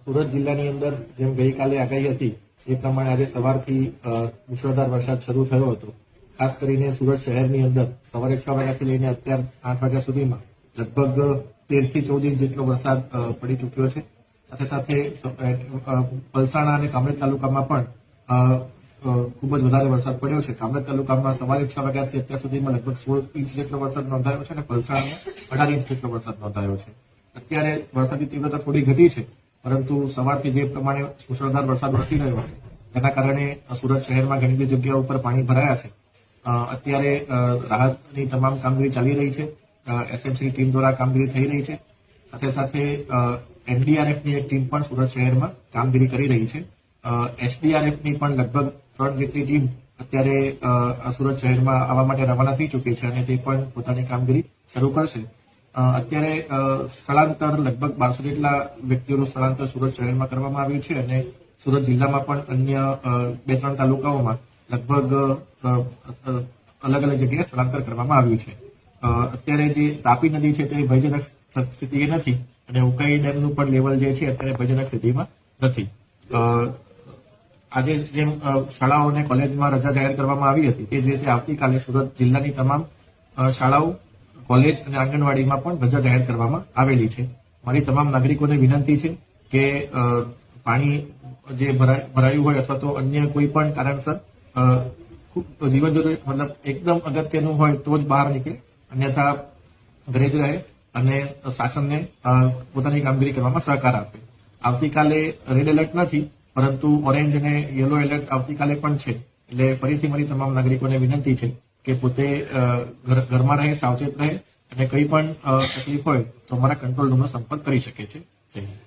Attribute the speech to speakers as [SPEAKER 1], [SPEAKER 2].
[SPEAKER 1] સુરત જિલ્લાની અંદર જેમ ગઈકાલે આગાહી હતી એ પ્રમાણે આજે સવારથી મુશળધાર વરસાદ શરૂ થયો હતો. ખાસ કરીને સુરત શહેરની અંદર સવારે 6 વાગ્યાથી લઈને અત્યાર 8 વાગ્યા સુધીમાં લગભગ 13 થી 14 ઇંચ જેટલો વરસાદ પડી ચૂક્યો છે. સાથે સાથે પલસાણા અને કામરેજ તાલુકામાં પણ ખૂબ જ વધારે વરસાદ પડ્યો છે. કામરેજ તાલુકામાં સવારે 6 વાગ્યાથી અત્યાર સુધીમાં લગભગ 16 ઇંચ જેટલો વરસાદ નોંધાયો છે અને પલસાણામાં 18 ઇંચ જેટલો વરસાદ નોંધાયો છે. અત્યારે વરસાદની તીવ્રતા થોડી ઘટી છે, પરંતુ સવારથી જે પ્રમાણે મુશળધાર વરસાદ વરસી રહ્યો હતો તેના કારણે સુરત શહેરમાં ઘણી બધી જગ્યાઓ ઉપર પાણી ભરાયા છે. અત્યારે રાહતની તમામ કામગીરી ચાલી રહી છે. એસએમસીની ટીમ દ્વારા કામગીરી થઈ રહી છે. સાથે સાથે એનડીઆરએફની એક ટીમ પણ સુરત શહેરમાં કામગીરી કરી રહી છે. એસડીઆરએફની પણ લગભગ 3 જેટલી ટીમ અત્યારે સુરત શહેરમાં આવવા માટે રવાના થઈ ચૂકી છે અને તે પણ પોતાની કામગીરી શરૂ કરશે. અત્યારે સ્થળાંતર લગભગ 1200 જેટલા વ્યક્તિઓનું સ્થળાંતર સુરત શહેરમાં કરવામાં આવ્યું છે અને સુરત જિલ્લામાં પણ અન્ય 2-3 તાલુકાઓમાં લગભગ અલગ અલગ જગ્યાએ સ્થળાંતર કરવામાં આવ્યું છે. અત્યારે જે તાપી નદી છે તે ભયજનક સ્થિતિએ નથી અને ઉકાઈ ડેમનું પણ લેવલ જે છે અત્યારે ભયજનક સ્થિતિમાં નથી. આજે જેમ શાળાઓ અને કોલેજમાં રજા જાહેર કરવામાં આવી હતી તે જ રીતે આવતીકાલે સુરત જિલ્લાની તમામ શાળાઓ, કોલેજ અને આંગણવાડીમાં પણ રજા જાહેર કરવામાં આવેલી છે. મારી તમામ નાગરિકોને વિનંતી છે કે પાણી જે ભરાયું હોય અથવા તો અન્ય કોઈ પણ કારણસર ખૂબ જીવન જરૂરી મતલબ એકદમ અગત્યનું હોય તો જ બહાર નીકળે, અન્યથા ઘરે જ રહે અને શાસનને પોતાની કામગીરી કરવામાં સહકાર આપે. આવતીકાલે રેડ એલર્ટ નથી, પરંતુ ઓરેન્જ અને યલો એલર્ટ આવતીકાલે પણ છે. એટલે ફરીથી મારી તમામ નાગરિકોને વિનંતી છે કે પોતે ઘરમાં રહે, સાવચેત રહે અને કંઈ પણ તકલીફ હોય તો અમારા કંટ્રોલ રૂમનો સંપર્ક કરી શકે છે. જય હિન્દ.